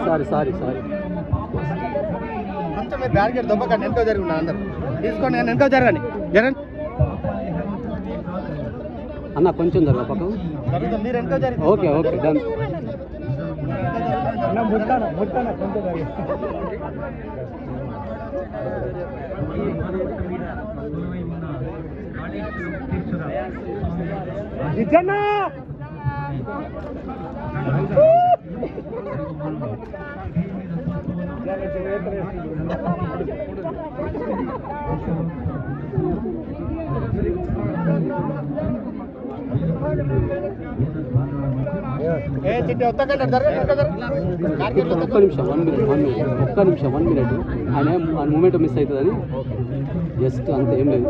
Sorry sorry sorry కొంచెం మీరు barricade దొబ్బకండి, ఎంతో జరిగి ఉన్నారు అందరు తీసుకోండి, నేను ఎంతో జరగండి జరగండి అన్న కొంచెం జరగ పక్కన. మీరు ఎంతో జరిగి ఓకే ఓకే డన్. ఒక్క నిమిషం 1 మినిట్ ఒక్క నిమిషం 1 మినిట్ ఆయన మూమెంట్ మిస్ అవుతుందని జస్ట్ అంత ఏం లేదు.